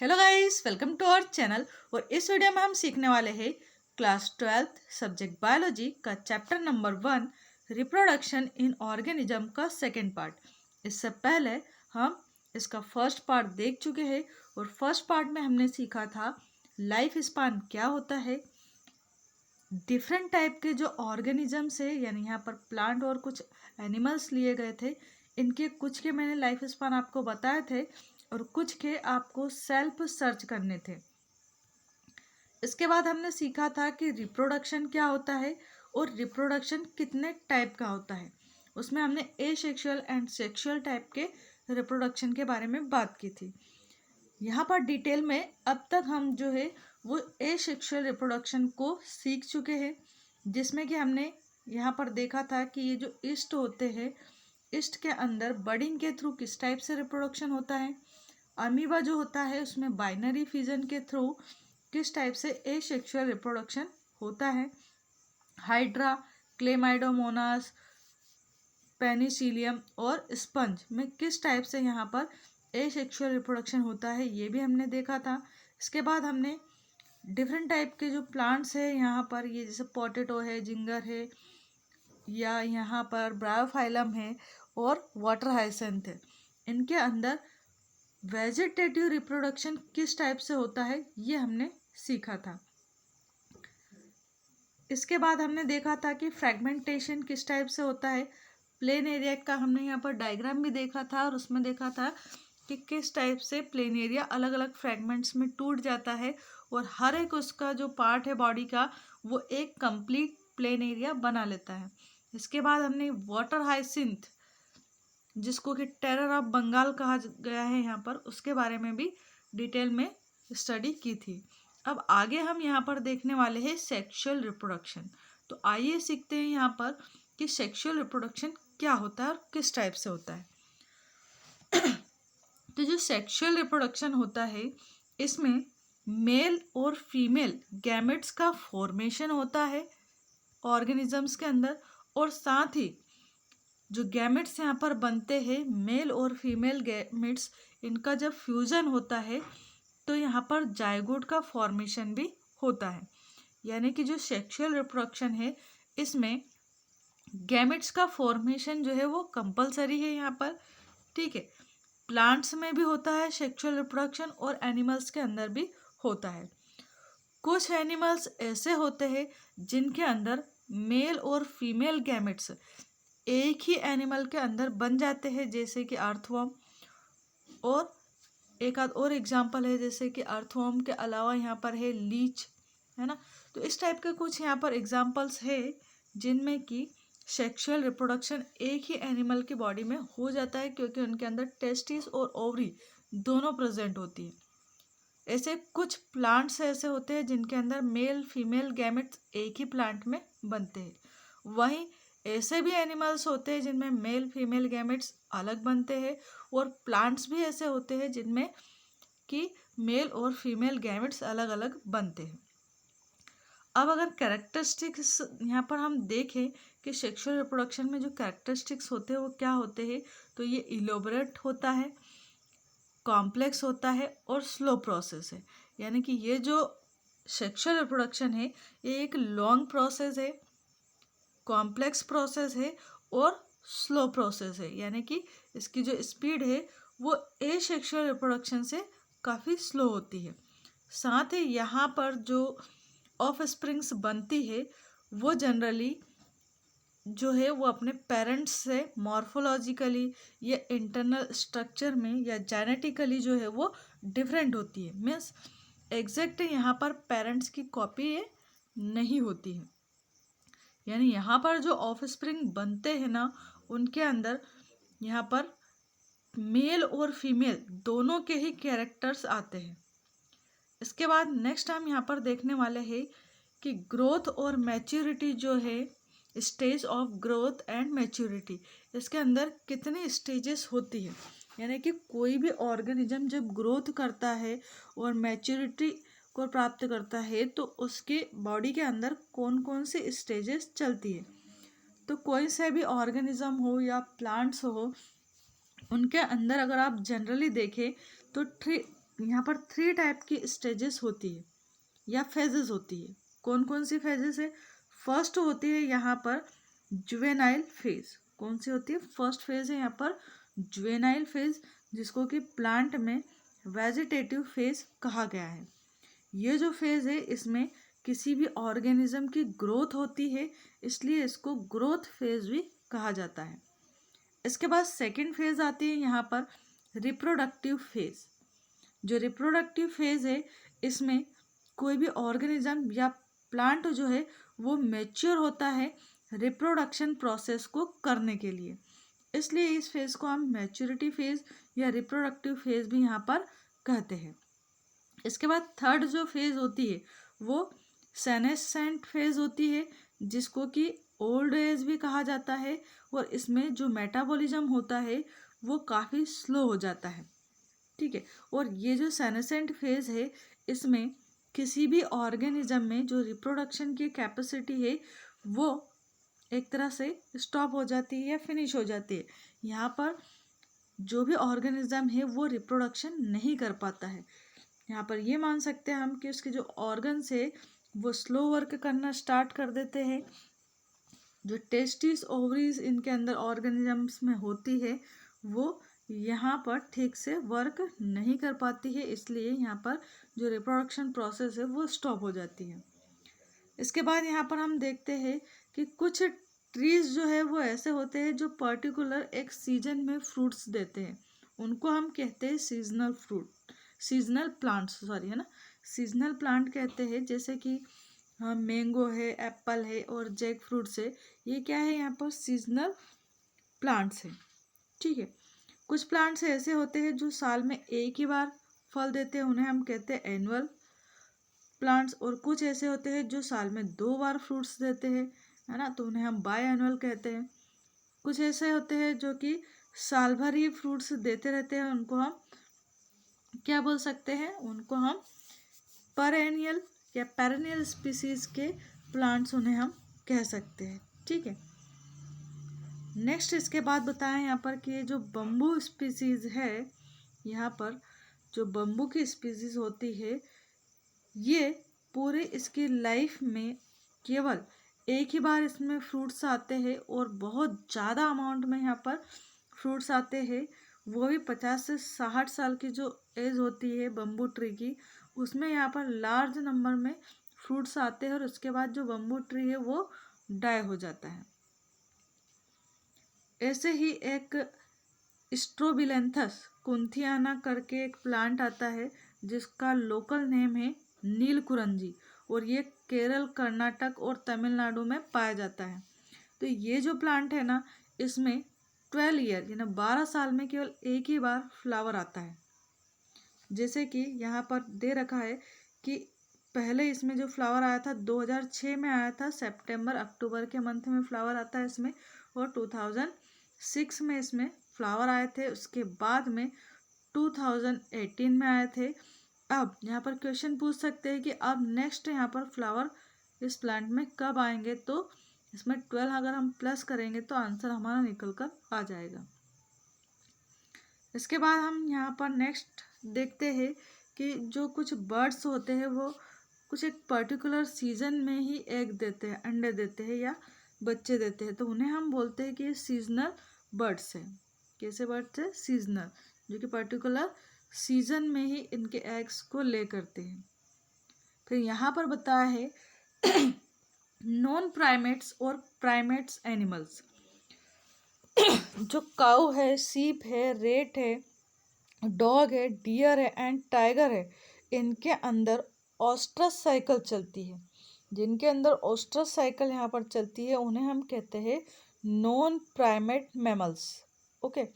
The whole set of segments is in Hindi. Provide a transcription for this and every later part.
Hello guys, welcome to our channel. और इस वीडियो में हम सीखने वाले हैं क्लास 12th सब्जेक्ट बायोलॉजी का chapter number 1 reproduction in organism का सेकंड पार्ट। इससे पहले हम इसका फर्स्ट पार्ट देख चुके हैं और फर्स्ट पार्ट में हमने सीखा था लाइफ स्पान क्या होता है, डिफरेंट टाइप के जो ऑर्गेनिजम्स है यानी यहाँ पर प्लांट और कुछ एनिमल्स लिए गए थे, इनके कुछ के मैंने लाइफ स्पान आपको बताए थे और कुछ के आपको सेल्फ सर्च करने थे। इसके बाद हमने सीखा था कि रिप्रोडक्शन क्या होता है और रिप्रोडक्शन कितने टाइप का होता है। उसमें हमने एसेक्सुअल एंड सेक्सुअल टाइप के रिप्रोडक्शन के बारे में बात की थी। यहाँ पर डिटेल में अब तक हम जो है वो एसेक्सुअल रिप्रोडक्शन को सीख चुके हैं, जिसमें कि हमने यहाँ पर देखा था कि ये जो ईस्ट होते हैं, ईस्ट के अंदर बडिंग के थ्रू किस टाइप से रिप्रोडक्शन होता है। अमीबा जो होता है उसमें बाइनरी फिजन के थ्रू किस टाइप से एसेक्सुअल रिप्रोडक्शन होता है। हाइड्रा, क्लेमाइडोमोनास, पेनिसिलियम और स्पंज में किस टाइप से यहाँ पर एसेक्सुअल रिप्रोडक्शन होता है, ये भी हमने देखा था। इसके बाद हमने डिफरेंट टाइप के जो प्लांट्स है यहाँ पर, ये जैसे पोटैटो है, जिंगर है, या यहाँ पर ब्रायोफाइलम है और वाटर हाइसेंथ है, इनके अंदर वेजिटेटिव रिप्रोडक्शन किस टाइप से होता है ये हमने सीखा था। इसके बाद हमने देखा था कि फ्रेगमेंटेशन किस टाइप से होता है। प्लेन एरिया का हमने यहाँ पर डायग्राम भी देखा था और उसमें देखा था कि किस टाइप से प्लेन एरिया अलग अलग फ्रेगमेंट्स में टूट जाता है और हर एक उसका जो पार्ट है बॉडी का वो एक कंप्लीट प्लेन एरिया बना लेता है। इसके बाद हमने वाटर हाइसिंथ, जिसको कि टेरर ऑफ बंगाल कहा गया है यहाँ पर, उसके बारे में भी डिटेल में स्टडी की थी। अब आगे हम यहाँ पर देखने वाले हैं सेक्सुअल रिप्रोडक्शन। तो आइए सीखते हैं यहाँ पर कि सेक्सुअल रिप्रोडक्शन क्या होता है और किस टाइप से होता है। तो जो सेक्सुअल रिप्रोडक्शन होता है इसमें मेल और फीमेल गैमेट्स का फॉर्मेशन होता है ऑर्गेनिजम्स के अंदर, और साथ ही जो गैमेट्स यहाँ पर बनते हैं मेल और फीमेल गैमेट्स, इनका जब फ्यूजन होता है तो यहाँ पर जायगोट का फॉर्मेशन भी होता है। यानी कि जो सेक्सुअल रिप्रोडक्शन है इसमें गैमेट्स का फॉर्मेशन जो है वो कंपलसरी है यहाँ पर, ठीक है। प्लांट्स में भी होता है सेक्सुअल रिप्रोडक्शन और एनिमल्स के अंदर भी होता है। कुछ एनिमल्स ऐसे होते हैं जिनके अंदर मेल और फीमेल गैमेट्स एक ही एनिमल के अंदर बन जाते हैं, जैसे कि अर्थवर्म, और एक आध और एग्जांपल है जैसे कि अर्थवर्म के अलावा यहाँ पर है लीच, है ना। तो इस टाइप के कुछ यहाँ पर एग्जांपल्स है जिनमें कि सेक्सुअल रिप्रोडक्शन एक ही एनिमल की बॉडी में हो जाता है, क्योंकि उनके अंदर टेस्टिस और ओवरी दोनों प्रेजेंट होती है। ऐसे कुछ प्लांट्स ऐसे होते हैं जिनके अंदर मेल फीमेल गैमेट्स एक ही प्लांट में बनते हैं। वहीं ऐसे भी एनिमल्स होते हैं जिनमें मेल फीमेल गैमेट्स अलग बनते हैं, और प्लांट्स भी ऐसे होते हैं जिनमें कि मेल और फीमेल गैमेट्स अलग अलग बनते हैं। अब अगर कैरेक्टरिस्टिक्स यहाँ पर हम देखें कि सेक्सुअल रिप्रोडक्शन में जो कैरेक्टरिस्टिक्स होते हैं वो क्या होते हैं, तो ये इलोबरेट होता है, कॉम्प्लेक्स होता है और स्लो प्रोसेस है। यानी कि ये जो सेक्सुअल रिप्रोडक्शन है ये एक लॉन्ग प्रोसेस है, कॉम्प्लेक्स प्रोसेस है और स्लो प्रोसेस है। यानी कि इसकी जो स्पीड है वो एसेक्सुअल रिप्रोडक्शन से काफ़ी स्लो होती है। साथ ही यहाँ पर जो ऑफ स्प्रिंग्स बनती है वो जनरली जो है वो अपने पेरेंट्स से मॉर्फोलॉजिकली या इंटरनल स्ट्रक्चर में या जेनेटिकली जो है वो डिफरेंट होती है। मीन्स एग्जैक्ट यहाँ पर पेरेंट्स की कॉपी ये नहीं होती है। यानी यहाँ पर जो ऑफ स्प्रिंग बनते हैं ना, उनके अंदर यहाँ पर मेल और फीमेल दोनों के ही कैरेक्टर्स आते हैं। इसके बाद नेक्स्ट हम यहाँ पर देखने वाले हैं कि ग्रोथ और मैच्योरिटी जो है, stage of growth and maturity, इसके अंदर कितनी स्टेजेस होती है। यानी कि कोई भी ऑर्गेनिज्म जब ग्रोथ करता है और मैच्योरिटी को प्राप्त करता है तो उसके बॉडी के अंदर कौन कौन सी स्टेजेस चलती है। तो कोई से भी ऑर्गेनिज्म हो या प्लांट्स हो, उनके अंदर अगर आप जनरली देखें तो यहाँ पर 3 टाइप की स्टेजेस होती है या फेजेस होती है। कौन कौन सी फेजेस है? फर्स्ट होती है यहाँ पर जुवेनाइल फेज। कौन सी होती है? फर्स्ट फेज है यहाँ पर जुवेनाइल फेज, जिसको कि प्लांट में वेजिटेटिव फेज कहा गया है। ये जो फेज है इसमें किसी भी ऑर्गेनिज्म की ग्रोथ होती है, इसलिए इसको ग्रोथ फेज भी कहा जाता है। इसके बाद सेकंड फेज आती है यहाँ पर रिप्रोडक्टिव फेज। जो रिप्रोडक्टिव फेज है इसमें कोई भी ऑर्गेनिज्म या प्लांट जो है वो मैच्योर होता है रिप्रोडक्शन प्रोसेस को करने के लिए, इसलिए इस फेज को हम मैच्योरिटी फेज या रिप्रोडक्टिव फेज भी यहाँ पर कहते हैं। इसके बाद थर्ड जो फेज होती है वो सेनेसेंट फेज होती है, जिसको कि ओल्ड एज भी कहा जाता है, और इसमें जो मेटाबॉलिज्म होता है वो काफ़ी स्लो हो जाता है। ठीक है, और ये जो सेनेसेंट फेज है इसमें किसी भी ऑर्गेनिज्म में जो रिप्रोडक्शन की कैपेसिटी है वो एक तरह से स्टॉप हो जाती है या फिनिश हो जाती है। यहाँ पर जो भी ऑर्गेनिज्म है वो रिप्रोडक्शन नहीं कर पाता है। यहाँ पर ये मान सकते हैं हम कि उसके जो ऑर्गन्स है वो स्लो वर्क करना स्टार्ट कर देते हैं। जो टेस्टिस ओवरीज इनके अंदर ऑर्गेनिजम्स में होती है वो यहाँ पर ठीक से वर्क नहीं कर पाती है, इसलिए यहाँ पर जो रिप्रोडक्शन प्रोसेस है वो स्टॉप हो जाती है। इसके बाद यहाँ पर हम देखते हैं कि कुछ ट्रीज जो है वो ऐसे होते हैं जो पर्टिकुलर एक सीजन में फ्रूट्स देते हैं, उनको हम कहते हैं seasonal fruit, seasonal plants, sorry, है ना, सीजनल प्लांट कहते हैं। जैसे कि मैंगो है, एप्पल है और जैक फ्रूट्स है, ये क्या है? यहाँ पर सीजनल प्लांट्स है। ठीक है, कुछ प्लांट्स ऐसे होते हैं जो साल में एक ही बार फल देते हैं, उन्हें हम कहते हैं एनुअल प्लांट्स, और कुछ ऐसे होते हैं जो साल में 2 बार फ्रूट्स देते हैं, है ना, तो उन्हें हम बाई एनुअल कहते हैं। कुछ ऐसे होते हैं जो कि साल भर ही फ्रूट्स देते रहते हैं, उनको हम क्या बोल सकते हैं? उनको हम पेरेनियल या पेरेनियल स्पीसीज के प्लांट्स उन्हें हम कह सकते हैं। ठीक है, नेक्स्ट इसके बाद बताएं यहाँ पर कि जो बम्बू स्पीसीज है, यहाँ पर जो बम्बू की स्पीसीज होती है ये पूरे इसकी लाइफ में केवल एक ही बार इसमें फ्रूट्स आते हैं, और बहुत ज़्यादा अमाउंट में यहाँ पर फ्रूट्स आते हैं, वो भी 50 से 60 साल की जो एज होती है बम्बू ट्री की, उसमें यहाँ पर लार्ज नंबर में फ्रूट्स आते हैं, और उसके बाद जो बम्बू ट्री है वो डाई हो जाता है। ऐसे ही एक स्ट्रोबिलेंथस कुंथियाना करके एक प्लांट आता है जिसका लोकल नेम है नीलकुरंजी, और ये केरल, कर्नाटक और तमिलनाडु में पाया जाता है। तो ये जो प्लांट है ना, इसमें 12 ईयर यानी 12 साल में केवल एक ही बार फ्लावर आता है। जैसे कि यहाँ पर दे रखा है कि पहले इसमें जो फ्लावर आया था 2006 में आया था, सितंबर अक्टूबर के मंथ में फ्लावर आता है इसमें, और 2006 में इसमें फ्लावर आए थे। उसके बाद में 2018 में आए थे। अब यहाँ पर क्वेश्चन पूछ सकते हैं कि अब नेक्स्ट यहाँ पर फ्लावर इस प्लांट में कब आएंगे, तो इसमें 12 अगर हम प्लस करेंगे तो आंसर हमारा निकल कर आ जाएगा। इसके बाद हम यहाँ पर नेक्स्ट देखते हैं कि जो कुछ बर्ड्स होते हैं वो कुछ एक पर्टिकुलर सीजन में ही एग देते हैं, अंडे देते हैं या बच्चे देते हैं, तो उन्हें हम बोलते हैं कि ये सीजनल बर्ड्स हैं। कैसे बर्ड्स है? सीजनल, जो कि पर्टिकुलर सीजन में ही इनके एग्स को ले करते हैं। फिर यहाँ पर बताया है नॉन प्राइमेट्स और प्राइमेट्स एनिमल्स। जो काऊ है, सीप है, रेट है, डॉग है, डियर है एंड टाइगर है, इनके अंदर ऑस्ट्रस साइकिल चलती है। जिनके अंदर ऑस्ट्रस साइकिल यहाँ पर चलती है उन्हें हम कहते हैं नॉन प्राइमेट मैमल्स। ओके,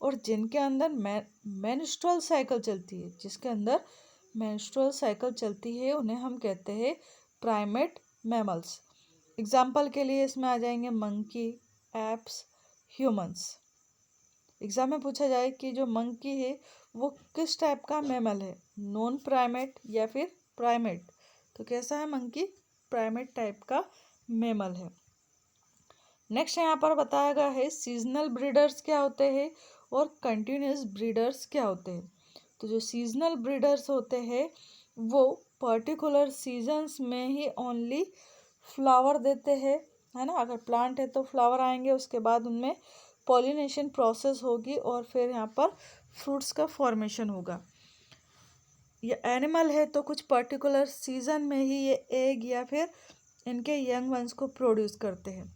और जिनके अंदर मेंस्ट्रुअल साइकिल चलती है, जिसके अंदर मेंस्ट्रुअल साइकिल चलती है, उन्हें हम कहते हैं प्राइमेट मैमल्स। एग्जाम्पल के लिए इसमें आ जाएंगे मंकी, एप्स, ह्यूमंस। एग्जाम में पूछा जाए कि जो मंकी है वो किस टाइप का मैमल है, नॉन प्राइमेट या फिर प्राइमेट, तो कैसा है मंकी? प्राइमेट टाइप का मैमल है। नेक्स्ट यहाँ पर बताया गया है सीजनल ब्रीडर्स क्या होते हैं और कंटिन्यूस ब्रीडर्स क्या होते हैं। तो जो सीजनल ब्रीडर्स होते हैं वो पर्टिकुलर सीजन्स में ही ओनली फ्लावर देते हैं, है ना। अगर प्लांट है तो फ्लावर आएंगे, उसके बाद उनमें पॉलिनेशन प्रोसेस होगी और फिर यहाँ पर फ्रूट्स का फॉर्मेशन होगा। ये एनिमल है तो कुछ पर्टिकुलर सीजन में ही ये एग या फिर इनके यंग वंस को प्रोड्यूस करते हैं,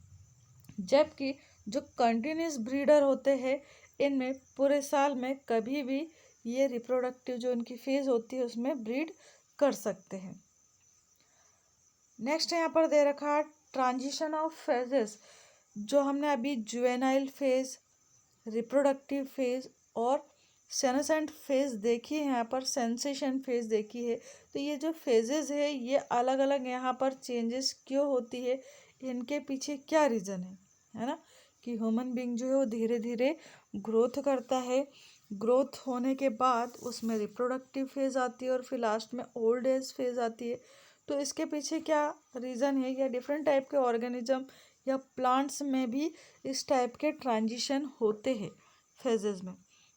जबकि जो कंटिन्यूस ब्रीडर होते हैं इनमें पूरे साल में कभी भी ये रिप्रोडक्टिव जो इनकी फेज होती है उसमें ब्रीड कर सकते हैं। नेक्स्ट यहाँ पर दे रखा है ट्रांजिशन ऑफ फेजेस, जो हमने अभी जुवेनाइल फेज, रिप्रोडक्टिव फेज और सेनेसेंट फेज देखी है, यहाँ पर सेंसेशन फेज देखी है। तो ये जो फेजेस है ये अलग अलग यहाँ पर चेंजेस क्यों होती है, इनके पीछे क्या रीज़न है ना। कि ह्यूमन बीइंग जो है वो धीरे धीरे ग्रोथ करता है, ग्रोथ होने के बाद उसमें रिप्रोडक्टिव फेज आती है और फिर लास्ट में ओल्ड एज फेज आती है। तो इसके पीछे क्या रीज़न है, या डिफरेंट टाइप के ऑर्गेनिज्म या प्लांट्स में भी इस टाइप के ट्रांजिशन होते हैं फेजेस में।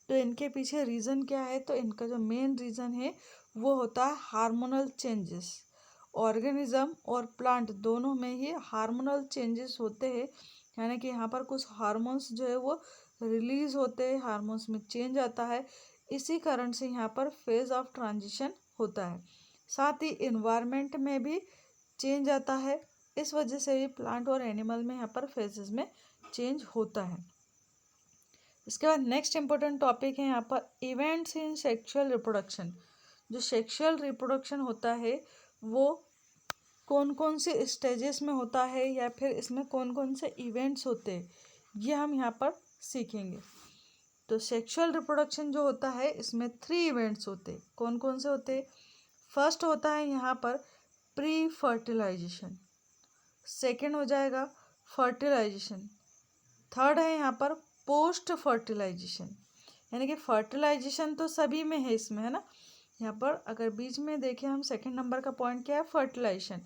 तो इनके पीछे रीज़न क्या है, तो इनका जो मेन रीज़न है वो होता है हार्मोनल चेंजेस। ऑर्गेनिज्म और प्लांट दोनों में ही हार्मोनल चेंजेस होते हैं, यानी कि यहाँ पर कुछ हार्मोन्स जो है वो रिलीज होते हैं, हार्मोन्स में चेंज आता है, इसी कारण से यहाँ पर फेज ऑफ ट्रांजिशन होता है। साथ ही इन्वायरमेंट में भी चेंज आता है, इस वजह से भी प्लांट और एनिमल में यहाँ पर फेजेस में चेंज होता है। इसके बाद नेक्स्ट इंपॉर्टेंट टॉपिक है यहाँ पर इवेंट्स इन सेक्सुअल रिप्रोडक्शन। जो सेक्सुअल रिप्रोडक्शन होता है वो कौन कौन से स्टेजेस में होता है या फिर इसमें कौन कौन से इवेंट्स होते हैं, ये हम यहाँ पर सीखेंगे। तो सेक्सुअल रिप्रोडक्शन जो होता है इसमें 3 इवेंट्स होते हैं। कौन कौन से होते हैं? फर्स्ट होता है यहाँ पर प्री फर्टिलाइजेशन, सेकेंड हो जाएगा फर्टिलाइजेशन, थर्ड है यहाँ पर पोस्ट फर्टिलाइजेशन। यानी कि फर्टिलाइजेशन तो सभी में है इसमें, है ना। यहाँ पर अगर बीच में देखें हम, सेकंड नंबर का पॉइंट क्या है? फर्टिलाइजेशन।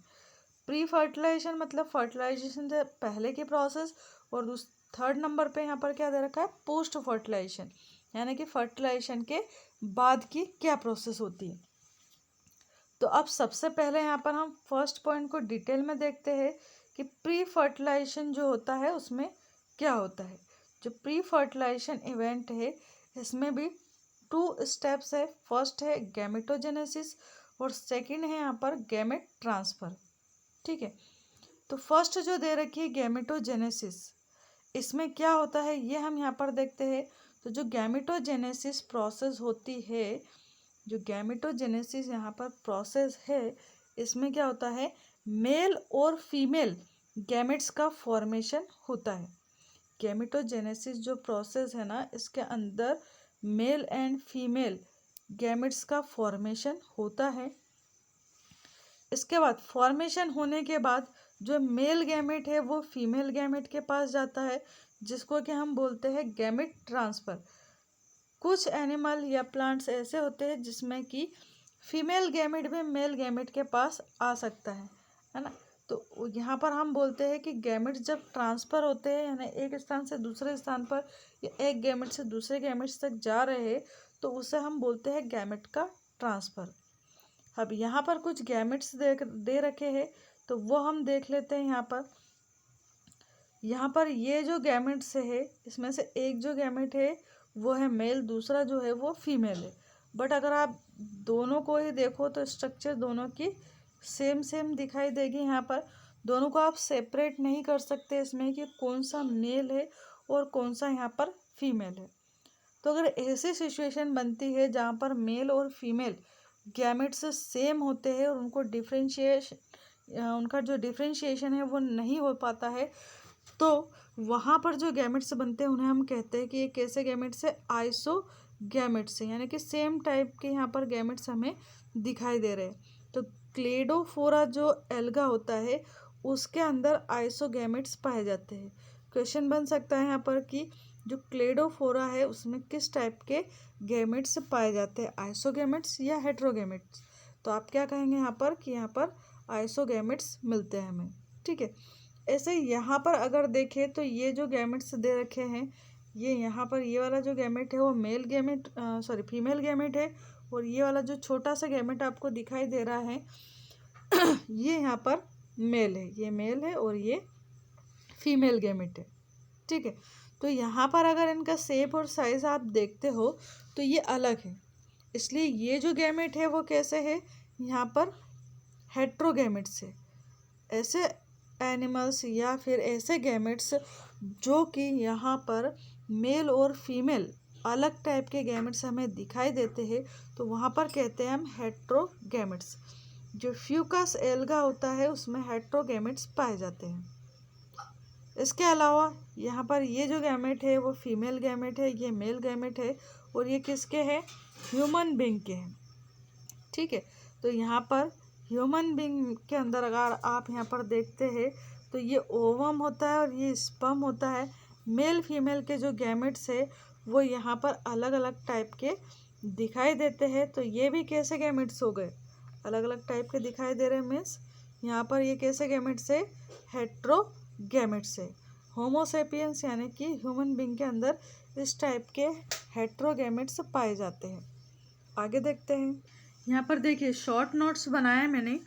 प्री फर्टिलाइजेशन मतलब फर्टिलाइजेशन से पहले की प्रोसेस, और थर्ड नंबर पे यहाँ पर क्या दे रखा है? पोस्ट फर्टिलाइजेशन, यानी कि फर्टिलाइजेशन के बाद की क्या प्रोसेस होती है। तो अब सबसे पहले यहाँ पर हम फर्स्ट पॉइंट को डिटेल में देखते हैं कि प्री फर्टिलाइजेशन जो होता है उसमें क्या होता है। जो प्री फर्टिलाइजेशन इवेंट है इसमें भी 2 स्टेप्स है। फर्स्ट है गैमेटोजेनेसिस और सेकंड है यहाँ पर गैमेट ट्रांसफर। ठीक है, तो फर्स्ट जो दे रखी है गैमेटोजेनेसिस, इसमें क्या होता है ये हम यहाँ पर देखते हैं। तो जो गैमेटोजेनेसिस प्रोसेस होती है, जो गैमेटोजेनेसिस यहाँ पर प्रोसेस है, इसमें क्या होता है? मेल और फीमेल गैमेट्स का फॉर्मेशन होता है। गैमेटोजेनेसिस जो प्रोसेस है ना, इसके अंदर मेल एंड फीमेल गैमेट्स का फॉर्मेशन होता है। इसके बाद फॉर्मेशन होने के बाद जो मेल गैमेट है वो फीमेल गैमेट के पास जाता है, जिसको कि हम बोलते हैं गैमेट ट्रांसफ़र। कुछ एनिमल या प्लांट्स ऐसे होते हैं जिसमें कि फीमेल गैमेट भी मेल गैमेट के पास आ सकता है ना। तो यहाँ पर हम बोलते हैं कि गैमेट जब ट्रांसफ़र होते हैं, यानी एक स्थान से दूसरे स्थान पर या एक गैमेट से दूसरे गैमेट्स तक जा रहे हैं, तो उसे हम बोलते हैं गैमेट का ट्रांसफ़र। अब यहाँ पर कुछ गैमेट्स दे रखे हैं, तो वो हम देख लेते हैं। यहाँ पर ये जो गैमेट्स है इसमें से एक जो गैमेट है वो है मेल, दूसरा जो है वो फीमेल है। बट अगर आप दोनों को ही देखो तो स्ट्रक्चर दोनों की सेम दिखाई देगी। यहाँ पर दोनों को आप सेपरेट नहीं कर सकते इसमें कि कौन सा मेल है और कौन सा यहाँ पर फीमेल है। तो अगर ऐसी सिचुएशन बनती है जहाँ पर मेल और फीमेल गैमेट्स सेम होते हैं और उनका जो डिफ्रेंशिएशन है वो नहीं हो पाता है, तो वहाँ पर जो गैमेट्स बनते हैं उन्हें हम कहते हैं कि ये कैसे गैमेट्स है? आइसो गैमेट्स है, यानी कि सेम टाइप के यहाँ पर गैमेट्स हमें दिखाई दे रहे हैं। तो क्लेडोफोरा जो एल्गा होता है उसके अंदर आइसोगैमेट्स पाए जाते हैं। क्वेश्चन बन सकता है यहाँ पर कि जो क्लेडोफोरा है उसमें किस टाइप के गैमेट्स पाए जाते हैं, आइसोगैमेट्स या हेट्रोगैमेट्स? तो आप क्या कहेंगे यहाँ पर कि यहाँ पर आइसोगैमेट्स मिलते हैं हमें। ठीक है, ऐसे यहाँ पर अगर देखें तो ये जो गैमेट्स दे रखे हैं ये यहाँ पर ये वाला जो गैमेट है वो मेल गैमेट फीमेल गैमेट है, और ये वाला जो छोटा सा गैमेट आपको दिखाई दे रहा है ये यहाँ पर मेल है, ये मेल है और ये फीमेल गैमेट है। ठीक है, तो यहाँ पर अगर इनका शेप और साइज आप देखते हो तो ये अलग है, इसलिए ये जो गैमेट है वो कैसे है, यहाँ पर हेट्रोगैमेट्स है। ऐसे एनिमल्स या फिर ऐसे गैमेट्स जो कि यहाँ पर मेल और फीमेल अलग टाइप के गैमेट्स हमें दिखाई देते हैं, तो वहाँ पर कहते हैं हम हेट्रोगैमेट्स। जो फ्यूकस एल्गा होता है उसमें हेट्रोगैमेट्स पाए जाते हैं। इसके अलावा यहाँ पर ये जो गैमेट है वो फीमेल गैमेट है, ये मेल गैमेट है, और ये किसके हैं, ह्यूमन बीइंग के हैं। ठीक है, तो यहाँ पर ह्यूमन बीइंग के अंदर अगर आप यहाँ पर देखते हैं तो ये ओवम होता है और ये स्पर्म होता है। मेल फीमेल के जो गैमेट्स है वो यहाँ पर अलग अलग टाइप के दिखाई देते हैं। तो ये भी कैसे गैमेट्स हो गए, अलग अलग टाइप के दिखाई दे रहे हैं, मीन्स यहाँ पर ये कैसे गैमेट्स है, हेट्रो गैमेट्स है। होमोसेपियंस यानी कि ह्यूमन बीइंग के अंदर इस टाइप के हेट्रोगैमेट्स पाए जाते हैं। आगे देखते हैं, यहाँ पर देखिए शॉर्ट नोट्स बनाया मैंने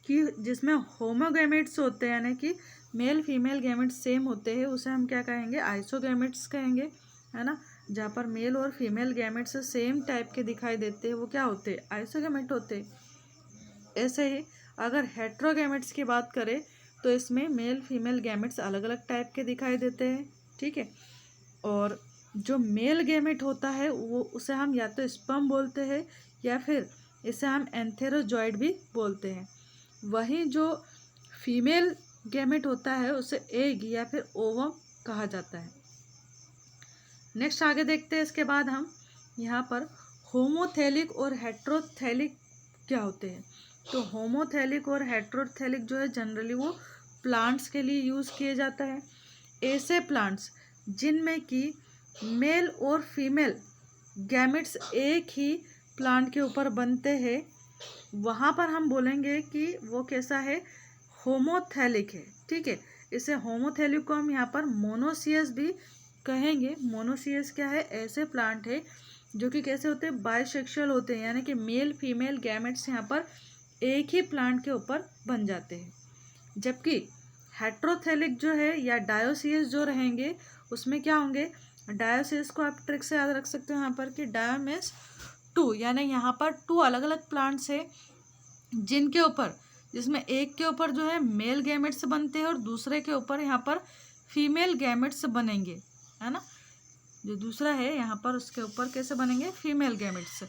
कि जिसमें होमोगैमेट्स होते हैं यानी कि मेल फीमेल गैमेट्स सेम होते हैं, उसे हम क्या कहेंगे, आइसोगैमेट्स कहेंगे, है ना। जहाँ पर मेल और फीमेल गैमेट्स सेम टाइप के दिखाई देते हैं वो क्या होते हैं, आइसोगैमेट होते हैं। ऐसे ही अगर हेट्रोगैमेट्स की बात करें तो इसमें मेल फीमेल गैमेट्स अलग अलग टाइप के दिखाई देते हैं। ठीक है, और जो मेल गैमेट होता है वो उसे हम या तो स्पर्म बोलते हैं या फिर इसे हम एंथेरोजॉइड भी बोलते हैं। वहीं जो फीमेल गैमेट होता है उसे एग या फिर ओवम कहा जाता है। नेक्स्ट आगे देखते हैं, इसके बाद हम यहाँ पर होमोथैलिक और हेट्रोथैलिक क्या होते हैं। तो होमोथैलिक और हेट्रोथैलिक जो है जनरली वो प्लांट्स के लिए यूज़ किए जाता है। ऐसे प्लांट्स जिनमें कि मेल और फीमेल गैमेट्स एक ही प्लांट के ऊपर बनते हैं, वहाँ पर हम बोलेंगे कि वो कैसा है, होमोथैलिक है। ठीक है, इसे होमोथैलिक को हम यहाँ पर मोनोसियस भी कहेंगे। मोनोसियस क्या है, ऐसे प्लांट है जो कि कैसे होते हैं, बाइसेक्सुअल होते हैं, यानी कि मेल फीमेल गैमेट्स यहाँ पर एक ही प्लांट के ऊपर बन जाते हैं। जबकि हेट्रोथैलिक जो है या डायोसियस जो रहेंगे उसमें क्या होंगे, डायोसियस को आप ट्रिक से याद रख सकते हो यहाँ पर कि डायो मीन्स टू, यानी यहाँ पर टू अलग अलग प्लांट्स है जिनके ऊपर, जिसमें एक के ऊपर जो है मेल गैमेट्स बनते हैं और दूसरे के ऊपर यहाँ पर फीमेल गैमेट्स बनेंगे, है ना। जो दूसरा है यहाँ पर उसके ऊपर कैसे बनेंगे, फीमेल गैमेट्स।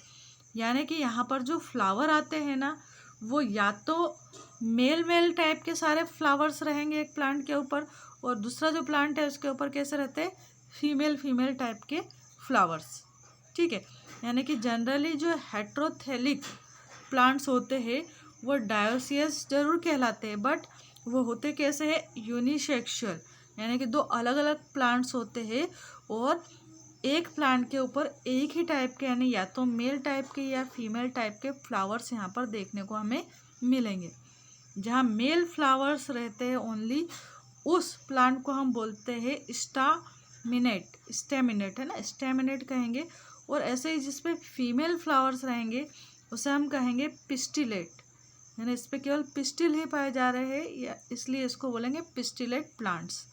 यानी कि यहाँ पर जो फ्लावर आते हैं ना वो या तो मेल मेल टाइप के सारे फ्लावर्स रहेंगे एक प्लांट के ऊपर, और दूसरा जो प्लांट है उसके ऊपर कैसे रहते हैं, फीमेल फीमेल टाइप के फ्लावर्स। ठीक है, यानी कि जनरली जो हेट्रोथैलिक प्लांट्स होते हैं वो डायोसियस जरूर कहलाते हैं, बट वो होते कैसे हैं, यूनिसेक्सुअल, यानी कि दो अलग अलग प्लांट्स होते हैं और एक प्लांट के ऊपर एक ही टाइप के, यानी या तो मेल टाइप के या फीमेल टाइप के फ्लावर्स यहाँ पर देखने को हमें मिलेंगे। जहाँ मेल फ्लावर्स रहते हैं ओनली, उस प्लांट को हम बोलते हैं स्टामिनेट, स्टेमिनेट है ना, स्टेमिनेट कहेंगे। और ऐसे ही जिस पे फीमेल फ्लावर्स रहेंगे उसे हम कहेंगे पिस्टिलेट, यानी इस पे केवल पिस्टिल ही पाए जा रहे हैं, या इसलिए इसको बोलेंगे पिस्टिलेट प्लांट्स,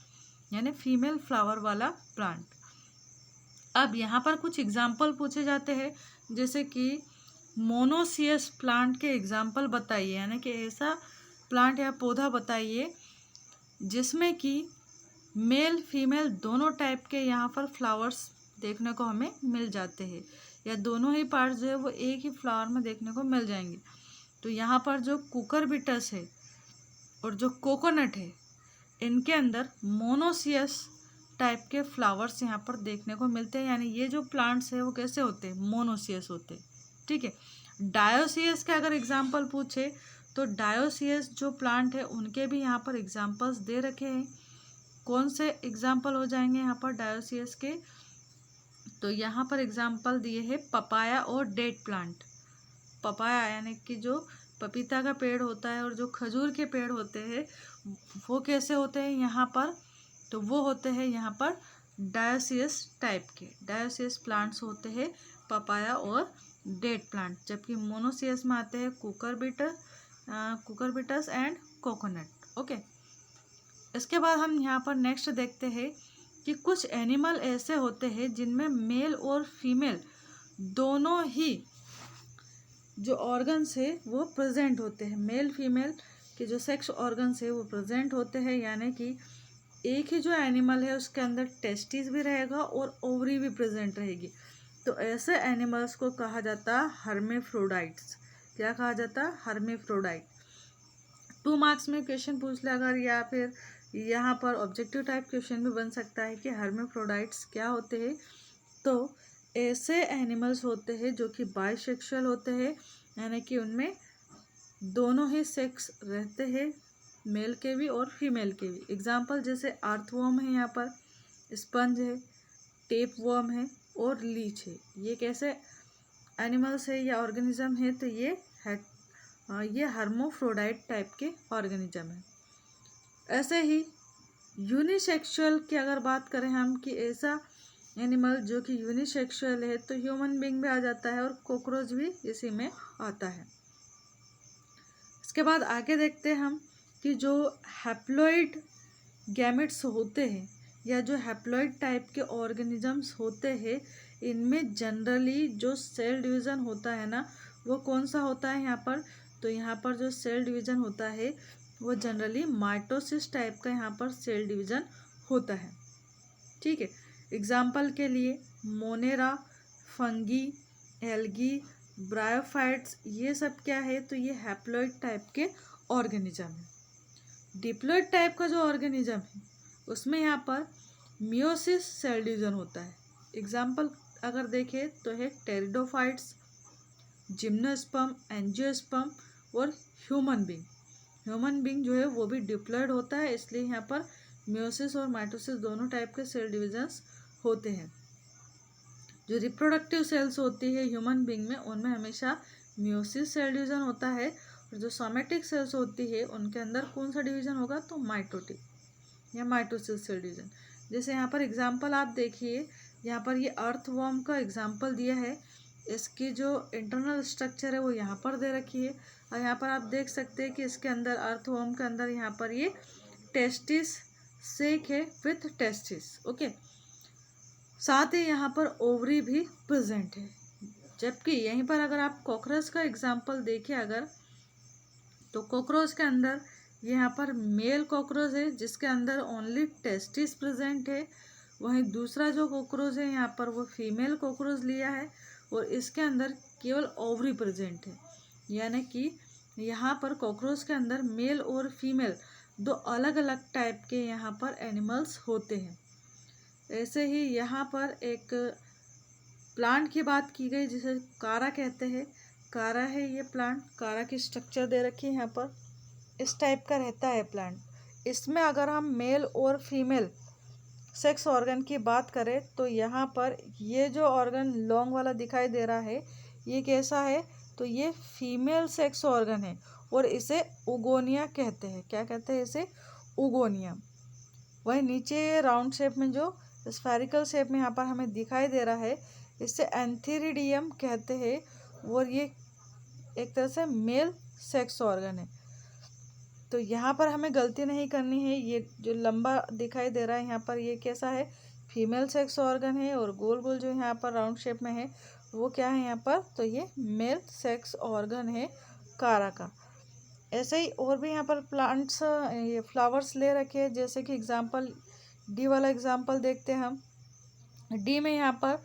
यानी फीमेल फ्लावर वाला प्लांट। अब यहाँ पर कुछ एग्जाम्पल पूछे जाते हैं, जैसे कि मोनोसियस प्लांट के एग्जाम्पल बताइए, यानी कि ऐसा प्लांट या पौधा बताइए जिसमें कि मेल फीमेल दोनों टाइप के यहाँ पर फ्लावर्स देखने को हमें मिल जाते हैं, या दोनों ही पार्ट्स जो है वो एक ही फ्लावर में देखने को मिल जाएंगे। तो यहाँ पर जो कुकुरबिटस है और जो कोकोनट है इनके अंदर मोनोसियस टाइप के फ्लावर्स यहाँ पर देखने को मिलते हैं, यानी ये जो प्लांट्स है वो कैसे होते हैं, मोनोसियस होते हैं। ठीक है, डायोसियस के अगर एग्जाम्पल पूछे तो डायोसियस जो प्लांट है उनके भी यहाँ पर एग्जाम्पल्स दे रखे हैं। कौन से एग्जाम्पल हो जाएंगे यहाँ पर डायोसियस के, तो यहाँ पर एग्जाम्पल दिए हैं पपाया और डेट प्लांट। पपाया यानी कि जो पपीता का पेड़ होता है और जो खजूर के पेड़ होते हैं वो कैसे होते हैं यहाँ पर, तो वो होते हैं यहाँ पर डायोसियस टाइप के। डायोसियस प्लांट्स होते हैं पपाया और डेट प्लांट, जबकि मोनोसियस में आते हैं कुकरबिटस एंड कोकोनट। ओके, इसके बाद हम यहाँ पर नेक्स्ट देखते हैं कि कुछ एनिमल ऐसे होते हैं जिनमें मेल और फीमेल दोनों ही जो ऑर्गन्स है वो प्रेजेंट होते हैं। मेल फीमेल के जो सेक्स ऑर्गन्स है वो प्रेजेंट होते हैं, यानी कि एक ही जो एनिमल है उसके अंदर टेस्टिस भी रहेगा और ओवरी भी प्रेजेंट रहेगी। तो ऐसे एनिमल्स को कहा जाता है हर्मेफ्रोडाइट्स। क्या कहा जाता है? हर्मेफ्रोडाइट। 2 मार्क्स में क्वेश्चन पूछ ले अगर, या फिर यहाँ पर ऑब्जेक्टिव टाइप क्वेश्चन भी बन सकता है कि हर्मेफ्रोडाइट्स क्या होते हैं। तो ऐसे एनिमल्स होते हैं जो कि बाइसेक्सुअल होते हैं, यानी कि उनमें दोनों ही सेक्स रहते हैं, मेल के भी और फीमेल के भी। एग्जाम्पल जैसे अर्थवर्म है, यहाँ पर स्पंज है, टेप वर्म है और लीच है। ये कैसे एनिमल्स है या ऑर्गेनिज्म है? तो ये हर्मोफ्रोडाइट टाइप के ऑर्गेनिज्म है। ऐसे ही यूनिसेक्सुअल की अगर बात करें हम कि ऐसा एनिमल जो कि यूनिसेक्सुअल है, तो ह्यूमन बीइंग भी आ जाता है और कॉकरोच भी इसी में आता है। इसके बाद आगे देखते हैं हम कि जो हैप्लॉइड गैमेट्स होते हैं या जो हैप्लॉइड टाइप के ऑर्गेनिजम्स होते हैं, इनमें जनरली जो सेल डिवीज़न होता है ना, वो कौन सा होता है यहाँ पर? तो यहाँ पर जो सेल डिवीज़न होता है वो जनरली माइटोसिस टाइप का यहाँ पर सेल डिवीज़न होता है। ठीक है, एग्जाम्पल के लिए मोनेरा, फंगी, एल्गी, ब्रायोफाइट्स, ये सब क्या है? तो ये हैप्लॉइड टाइप के ऑर्गेनिज्म है। डिप्लॉइड टाइप का जो ऑर्गेनिज्म है उसमें यहाँ पर मियोसिस सेल डिवीजन होता है। एग्जाम्पल अगर देखें तो है टेरिडोफाइट्स, जिम्नोस्पर्म, एंजियोस्पर्म और ह्यूमन बीइंग। ह्यूमन बीइंग जो है वो भी डिप्लॉइड होता है, इसलिए यहाँ पर मियोसिस और माइटोसिस दोनों टाइप के सेल डिविजन्स होते हैं। जो रिप्रोडक्टिव सेल्स होती है ह्यूमन बीइंग में, उनमें हमेशा मियोसिस सेल डिवीजन होता है, और जो सोमेटिक सेल्स होती है उनके अंदर कौन सा डिवीजन होगा? तो माइटोटिक या माइटोसिस सेल डिवीजन। जैसे यहाँ पर एग्जाम्पल आप देखिए, यहाँ पर ये अर्थवर्म का एग्जाम्पल दिया है। इसकी जो इंटरनल स्ट्रक्चर है वो यहाँ पर दे रखी है, और यहाँ पर आप देख सकते हैं कि इसके अंदर अर्थवर्म के अंदर यहाँ पर ये टेस्टिस सेक है विथ टेस्टिस। ओके, साथ ही यहाँ पर ओवरी भी प्रेजेंट है। जबकि यहीं पर अगर आप कॉकरोच का एग्जाम्पल देखें अगर, तो कॉकरोच के अंदर यहाँ पर मेल कॉकरोच है जिसके अंदर ओनली टेस्टिस प्रेजेंट है। वहीं दूसरा जो कॉकरोच है यहाँ पर वो फीमेल कॉकरोच लिया है और इसके अंदर केवल ओवरी प्रेजेंट है, यानी कि यहाँ पर कॉकरोच के अंदर मेल और फीमेल दो अलग अलग टाइप के यहाँ पर एनिमल्स होते हैं। ऐसे ही यहाँ पर एक प्लांट की बात की गई जिसे कारा कहते हैं। कारा है ये प्लांट, कारा की स्ट्रक्चर दे रखी है यहाँ पर, इस टाइप का रहता है प्लांट। इसमें अगर हम मेल और फीमेल सेक्स ऑर्गन की बात करें तो यहाँ पर ये जो ऑर्गन लॉन्ग वाला दिखाई दे रहा है ये कैसा है? तो ये फीमेल सेक्स ऑर्गन है और इसे उगोनिया कहते हैं। क्या कहते हैं इसे? उगोनिया। वही नीचे राउंड शेप में जो स्फेरिकल शेप में यहाँ पर हमें दिखाई दे रहा है इसे एंथेरिडियम कहते हैं, और ये एक तरह से मेल सेक्स ऑर्गन है। तो यहाँ पर हमें गलती नहीं करनी है। ये जो लंबा दिखाई दे रहा है यहाँ पर ये कैसा है? फीमेल सेक्स ऑर्गन है, और गोल गोल जो यहाँ पर राउंड शेप में है वो क्या है यहाँ पर? तो ये मेल सेक्स ऑर्गन है कारा का। ऐसे ही और भी यहाँ पर प्लांट्स ये फ्लावर्स ले रखे हैं, जैसे कि एग्जांपल डी वाला एग्जांपल देखते हैं हम। डी में यहाँ पर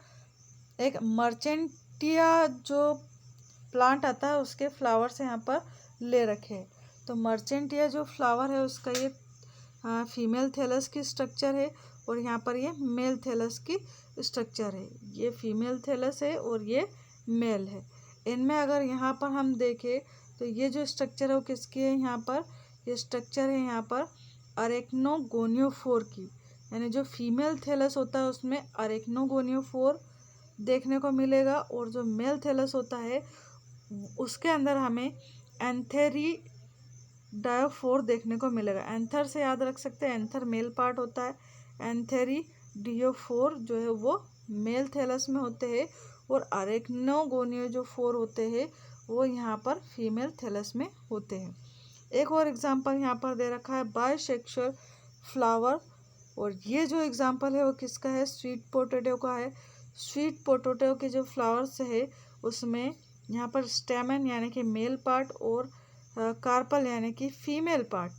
एक मर्चेंटिया जो प्लांट आता है उसके फ्लावर्स यहाँ पर ले रखे हैं। तो मर्चेंटिया जो फ्लावर है उसका ये फीमेल थैलस की स्ट्रक्चर है, और यहाँ पर ये मेल थैलस की स्ट्रक्चर है। ये फीमेल थैलस है और ये मेल है। इनमें अगर यहाँ पर हम देखें तो ये जो स्ट्रक्चर है वो किसकी है? यहाँ पर ये स्ट्रक्चर है यहाँ पर अरेक्नोगोनियोफोर की, यानी जो फीमेल थैलस होता है उसमें अरेक्नोगोनियोफोर देखने को मिलेगा, और जो मेल थैलस होता है उसके अंदर हमें एंथेरिडायोफोर देखने को मिलेगा। एंथर से याद रख सकते हैं, एंथर मेल पार्ट होता है, एंथेरिडायोफोर डीओ4 जो है वो मेल थैलस में होते हैं और अरेक्नोगोनिया जो 4 होते हैं वो यहाँ पर फीमेल थैलस में होते हैं। एक और एग्जांपल यहाँ पर दे रखा है बायसेक्सुअल फ्लावर, और ये जो एग्जांपल है वो किसका है, स्वीट पोटैटो का है। स्वीट पोटैटो के जो फ्लावर्स है उसमें यहाँ पर स्टेमन यानी कि मेल पार्ट और कार्पल यानी कि फीमेल पार्ट,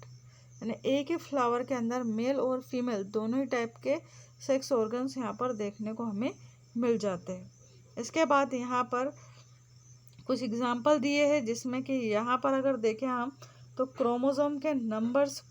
यानी एक ही फ्लावर के अंदर मेल और फीमेल दोनों ही टाइप के सेक्स ऑर्गन्स यहाँ पर देखने को हमें मिल जाते हैं। इसके बाद यहाँ पर कुछ एग्जाम्पल दिए हैं जिसमें कि यहाँ पर अगर देखें हम तो क्रोमोसोम के नंबर्स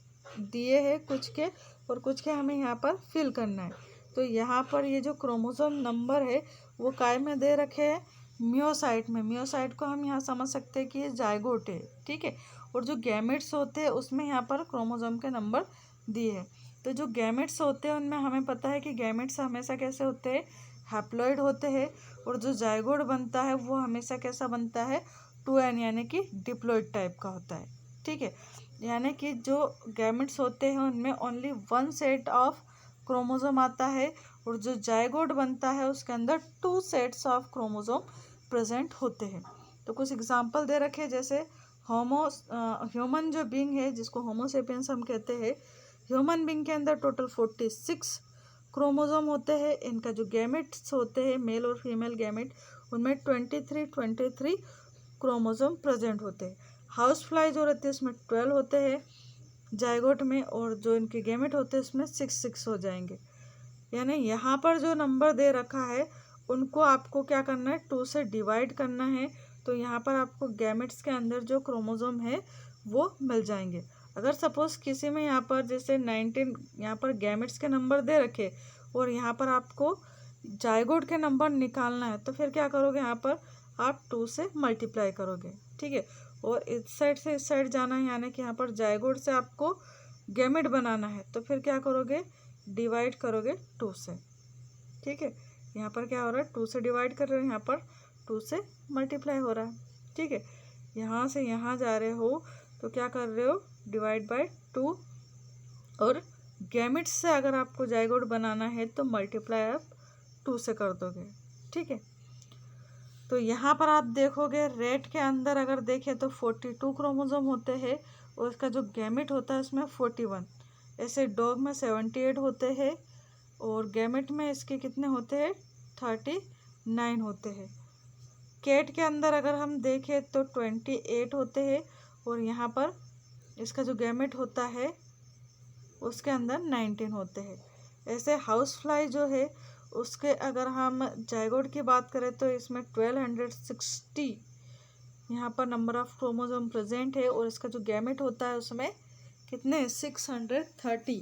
दिए हैं कुछ के, और कुछ के हमें यहाँ पर फिल करना है। तो यहाँ पर ये जो क्रोमोसोम नंबर है वो काय में दे रखे हैं, मियोसाइट में। मियोसाइट को हम यहाँ समझ सकते हैं कि ये जाइगोट है, ठीक है। और जो गैमेट्स होते हैं उसमें यहाँ पर क्रोमोसोम के नंबर दिए हैं। तो जो गैमेट्स होते हैं उनमें हमें पता है कि गैमेट्स हमेशा कैसे होते हैं, हैप्लॉइड होते हैं, और जो जाइगोट बनता है वो हमेशा कैसा बनता है, 2n यानी कि डिप्लॉइड टाइप का होता है, ठीक है। यानी कि जो गैमेट्स होते हैं उनमें ओनली 1 सेट ऑफ क्रोमोसोम आता है, और जो जाइगोट बनता है उसके अंदर 2 सेट्स ऑफ क्रोमोसोम प्रेजेंट होते हैं। तो कुछ एग्जांपल दे रखे जैसे ह्यूमन जो बीइंग है जिसको होमोसेपियंस हम कहते हैं, ह्यूमन बीइंग के अंदर टोटल 46 क्रोमोसोम होते हैं। इनका जो गैमेट्स होते हैं मेल और फीमेल गैमेट उनमें 23 क्रोमोसोम प्रेजेंट होते हैं। हाउस फ्लाई जो रहती है उसमें 12 होते हैं जाइगोट में, और जो इनके गैमेट होते हैं उसमें 6 हो जाएंगे। यानी यहाँ पर जो नंबर दे रखा है उनको आपको क्या करना है, 2 से डिवाइड करना है। तो यहाँ पर आपको गैमेट्स के अंदर जो क्रोमोसोम है वो मिल जाएंगे। अगर सपोज किसी में यहाँ पर जैसे 19 यहाँ पर गैमेट्स के नंबर दे रखे और यहाँ पर आपको जाइगोट के नंबर निकालना है, तो फिर क्या करोगे, यहाँ पर आप 2 से मल्टीप्लाई करोगे, ठीक है। और इस साइड से इस साइड जाना है, यानी कि यहाँ पर जाइगोट से आपको गैमेट बनाना है, तो फिर क्या करोगे, डिवाइड करोगे 2 से, ठीक है। यहाँ पर क्या हो रहा है, 2 से डिवाइड कर रहे हो, यहाँ पर 2 से मल्टीप्लाई हो रहा है, ठीक है। यहाँ से यहाँ जा रहे हो तो क्या कर रहे हो, डिवाइड बाय 2, और गैमेट्स से अगर आपको जाइगोट बनाना है तो मल्टीप्लाई आप 2 से कर दोगे, ठीक है। तो यहाँ पर आप देखोगे रेट के अंदर अगर देखें तो 42 क्रोमोसोम होते हैं, और इसका जो गैमेट होता है उसमें 41। ऐसे डॉग में 78 होते हैं, और गैमेट में इसके कितने होते हैं, 39 होते हैं। कैट के अंदर अगर हम देखें तो 28 होते हैं, और यहाँ पर इसका जो गैमेट होता है उसके अंदर 19 होते हैं। ऐसे हाउस फ्लाई जो है उसके अगर हम जाइगोट की बात करें तो इसमें 1260 यहाँ पर नंबर ऑफ क्रोमोसोम प्रेजेंट है, और इसका जो गैमेट होता है उसमें कितने, 630।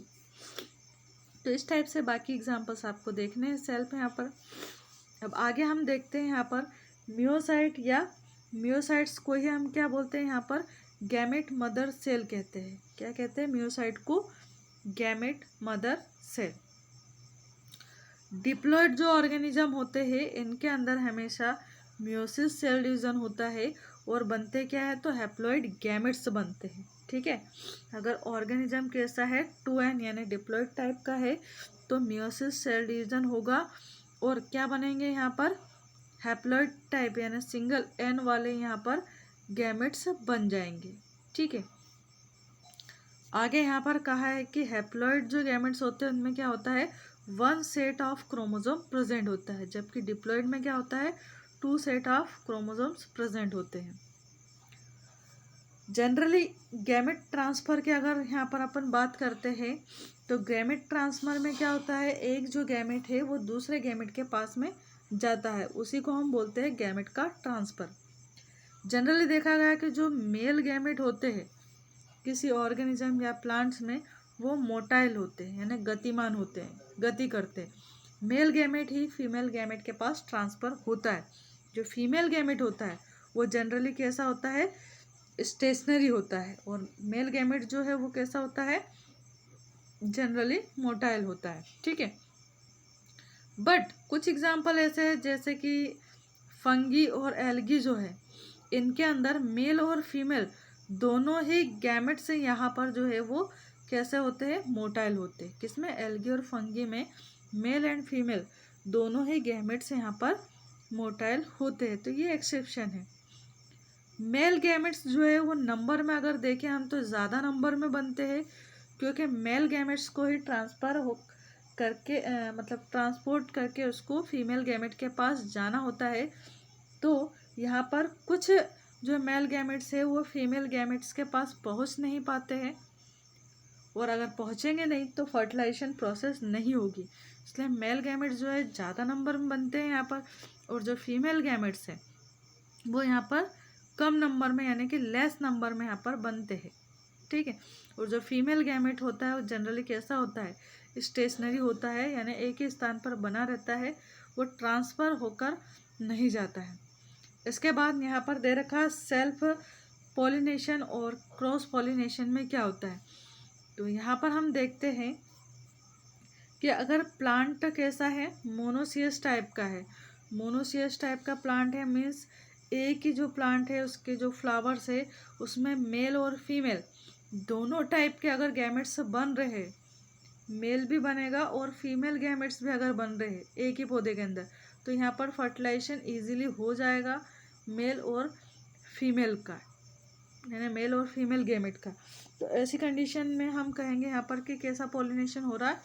तो इस टाइप से बाकी एग्जांपल्स आपको देखने हैं सेल्फ यहाँ पर। अब आगे हम देखते हैं यहाँ पर मियोसाइट या मियोसाइट्स को ही हम क्या बोलते हैं, यहाँ पर गैमेट मदर सेल कहते हैं। क्या कहते हैं, मियोसाइट को गैमेट मदर सेल। डिप्लॉइड जो ऑर्गेनिज्म होते हैं इनके अंदर हमेशा मियोसिस सेल डिवीजन होता है, और बनते क्या है, तो हैप्लॉइड गैमेट्स बनते हैं, ठीक है। अगर ऑर्गेनिज्म कैसा है, 2n यानी डिप्लॉइड टाइप का है, तो मियोसिस सेल डिवीजन होगा, और क्या बनेंगे यहाँ पर, हैप्लॉइड टाइप यानी सिंगल n वाले यहाँ पर गैमेट्स बन जाएंगे, ठीक है। आगे यहाँ पर कहा है कि हैप्लॉइड जो गैमेट्स होते हैं उनमें क्या होता है, 1 सेट ऑफ क्रोमोसोम प्रेजेंट होता है, जबकि डिप्लॉइड में क्या होता है, 2 सेट ऑफ क्रोमोसोम्स प्रेजेंट होते हैं। जनरली गैमेट ट्रांसफर की अगर यहाँ पर अपन बात करते हैं तो गैमेट ट्रांसफर में क्या होता है, एक जो गैमेट है वो दूसरे गैमेट के पास में जाता है, उसी को हम बोलते हैं गैमेट का ट्रांसफर। जनरली देखा गया कि जो मेल गैमेट होते हैं किसी ऑर्गेनिज्म या प्लांट्स में वो मोटाइल होते हैं यानी गतिमान होते हैं, गति करते हैं। मेल गैमेट ही फीमेल गैमेट के पास ट्रांसफ़र होता है। जो फीमेल गैमेट होता है वो जनरली कैसा होता है, स्टेशनरी होता है, और मेल गैमेट जो है वो कैसा होता है, जनरली मोटाइल होता है, ठीक है। बट कुछ एग्जाम्पल ऐसे हैं जैसे कि फंगी और एल्गी जो है इनके अंदर मेल और फीमेल दोनों ही गैमेट से यहाँ पर जो है वो कैसे होते हैं, मोटाइल होते हैं। किसमें, एल्गी और फंगी में मेल एंड फीमेल दोनों ही गैमेट्स यहाँ पर मोटाइल होते हैं, तो ये एक्सेप्शन है। मेल गैमेट्स जो है वो नंबर में अगर देखें हम तो ज़्यादा नंबर में बनते हैं, क्योंकि मेल गैमेट्स को ही ट्रांसफ़र हो करके मतलब ट्रांसपोर्ट करके उसको फीमेल गैमेट के पास जाना होता है। तो यहाँ पर कुछ जो मेल गैमेट्स है वो फीमेल गैमेट्स के पास पहुँच नहीं पाते हैं, और अगर पहुँचेंगे नहीं तो फर्टिलाइजेशन प्रोसेस नहीं होगी। इसलिए मेल गैमेट्स जो है ज़्यादा नंबर में बनते हैं यहाँ पर, और जो फीमेल गैमेट्स हैं वो यहाँ पर कम नंबर में यानी कि लेस नंबर में यहाँ पर बनते हैं, ठीक है। और जो फीमेल गैमेट होता है वो जनरली कैसा होता है, स्टेशनरी होता है, यानी एक ही स्थान पर बना रहता है, वो ट्रांसफ़र होकर नहीं जाता है। इसके बाद यहाँ पर दे रखा सेल्फ पॉलिनेशन और क्रॉस पॉलिनेशन में क्या होता है। तो यहाँ पर हम देखते हैं कि अगर प्लांट कैसा है, मोनोसियस टाइप का है, मोनोसियस टाइप का प्लांट है, मीन्स एक ही जो प्लांट है उसके जो फ्लावर्स है उसमें मेल और फीमेल दोनों टाइप के अगर गैमेट्स बन रहे हैं, मेल भी बनेगा और फीमेल गैमेट्स भी अगर बन रहे हैं एक ही पौधे के अंदर, तो यहाँ पर फर्टिलाइजेशन इजीली हो जाएगा मेल और फीमेल का, यानी मेल और फीमेल गैमेट का। तो ऐसी कंडीशन में हम कहेंगे यहाँ पर कि कैसा पॉलिनेशन हो रहा है,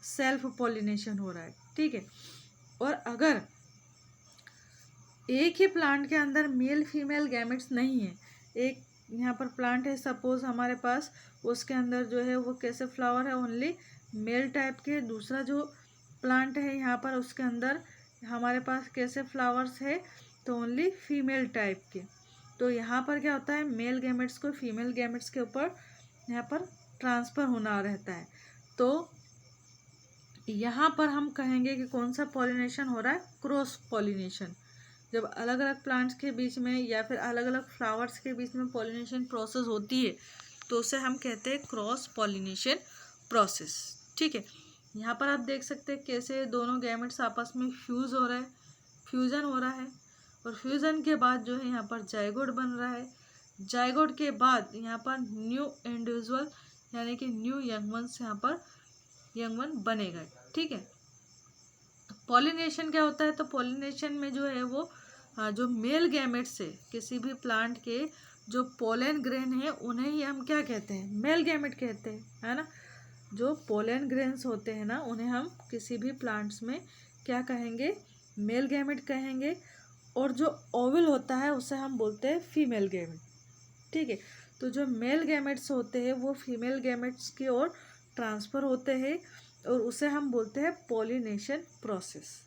सेल्फ पॉलिनेशन हो रहा है, ठीक है। और अगर एक ही प्लांट के अंदर मेल फीमेल गैमेट्स नहीं है, एक यहाँ पर प्लांट है सपोज हमारे पास, उसके अंदर जो है वो कैसे फ्लावर है ओनली मेल टाइप के, दूसरा जो प्लांट है यहाँ पर उसके अंदर हमारे पास कैसे फ्लावर्स है तो ओनली फीमेल टाइप के। तो यहाँ पर क्या होता है, मेल गैमेट्स को फीमेल गैमेट्स के ऊपर यहाँ पर ट्रांसफ़र होना रहता है। तो यहाँ पर हम कहेंगे कि कौन सा पॉलिनेशन हो रहा है, क्रॉस पॉलिनेशन। जब अलग अलग प्लांट्स के बीच में या फिर अलग अलग फ्लावर्स के बीच में पॉलिनेशन प्रोसेस होती है तो उसे हम कहते हैं क्रॉस पॉलिनेशन प्रोसेस, ठीक है। यहाँ पर आप देख सकते हैं कैसे दोनों गैमेट्स आपस में फ्यूज़ हो रहा है, फ्यूज़न हो रहा है, और फ्यूज़न के बाद जो है यहाँ पर जाइगोट बन रहा है, जाइगोट के बाद यहाँ पर न्यू इंडिविजुअल यानी कि न्यू यंग वंस यहाँ पर यंग वन बनेगा, ठीक है। पॉलिनेशन क्या होता है, तो पॉलिनेशन में जो है वो जो मेल गैमेट्स है किसी भी प्लांट के जो पोलन ग्रेन है उन्हें ही हम क्या कहते हैं, मेल गैमेट कहते हैं, है ना। जो पोलन ग्रेन्स होते हैं ना उन्हें हम किसी भी प्लांट्स में क्या कहेंगे, मेल गैमेट कहेंगे, और जो ओवल होता है उसे हम बोलते हैं फीमेल गैमेट, ठीक है। तो जो मेल गैमेट्स होते हैं वो फीमेल गैमेट्स की ओर ट्रांसफ़र होते हैं और उसे हम बोलते हैं पॉलिनेशन प्रोसेस।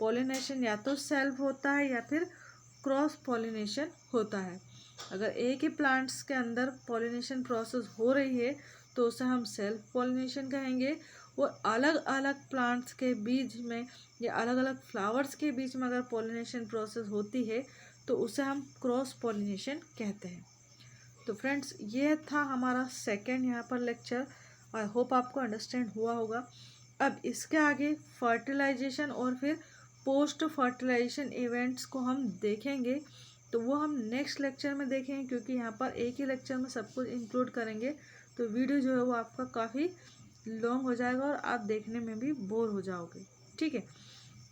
पॉलिनेशन या तो सेल्फ होता है या फिर क्रॉस पॉलिनेशन होता है। अगर एक ही प्लांट्स के अंदर पॉलिनेशन प्रोसेस हो रही है तो उसे हम सेल्फ पॉलिनेशन कहेंगे, और अलग अलग प्लांट्स के बीच में या अलग अलग फ्लावर्स के बीच में अगर पॉलिनेशन प्रोसेस होती है तो उसे हम क्रॉस पॉलिनेशन कहते हैं। तो फ्रेंड्स ये था हमारा सेकेंड यहाँ पर लेक्चर। आई होप आपको अंडरस्टैंड हुआ होगा। अब इसके आगे फर्टिलाइजेशन और फिर पोस्ट फर्टिलाइजेशन इवेंट्स को हम देखेंगे, तो वो हम नेक्स्ट लेक्चर में देखेंगे, क्योंकि यहाँ पर एक ही लेक्चर में सब कुछ इंक्लूड करेंगे तो वीडियो जो है वो आपका काफ़ी लॉन्ग हो जाएगा और आप देखने में भी बोर हो जाओगे, ठीक है।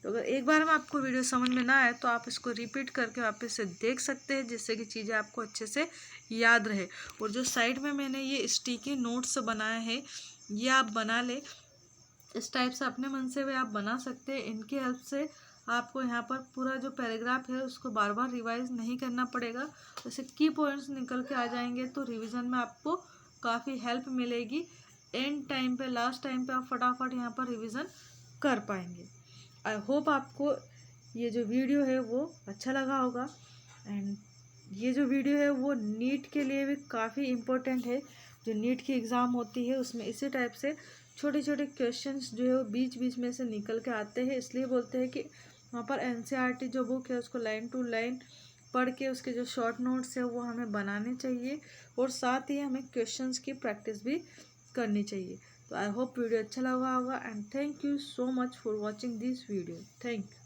तो अगर एक बार में आपको वीडियो समझ में ना आए तो आप इसको रिपीट करके वापस से देख सकते हैं, जिससे कि चीज़ें आपको अच्छे से याद रहे। और जो साइड में मैंने ये स्टिकी नोट्स बनाए हैं ये आप बना ले, इस टाइप से अपने मन से भी आप बना सकते हैं। इनकी हेल्प से आपको यहाँ पर पूरा जो पैराग्राफ है उसको बार बार रिवाइज नहीं करना पड़ेगा, जैसे की पॉइंट्स निकल के आ जाएंगे तो रिवीजन में आपको काफ़ी हेल्प मिलेगी। एंड टाइम पे लास्ट टाइम पे आप फटाफट यहाँ पर रिवीजन कर पाएंगे। आई होप आपको ये जो वीडियो है वो अच्छा लगा होगा, एंड ये जो वीडियो है वो नीट के लिए भी काफ़ी इम्पोर्टेंट है। जो नीट की एग्ज़ाम होती है उसमें इसी टाइप से छोटे छोटे क्वेश्चंस जो है वो बीच बीच में से निकल के आते हैं, इसलिए बोलते हैं कि वहाँ पर एनसीईआरटी जो बुक है उसको लाइन टू लाइन पढ़ के उसके जो शॉर्ट नोट्स है वो हमें बनाने चाहिए, और साथ ही हमें क्वेश्चंस की प्रैक्टिस भी करनी चाहिए। तो आई होप वीडियो अच्छा लगा होगा, and thank you so much for watching this video. Thank you.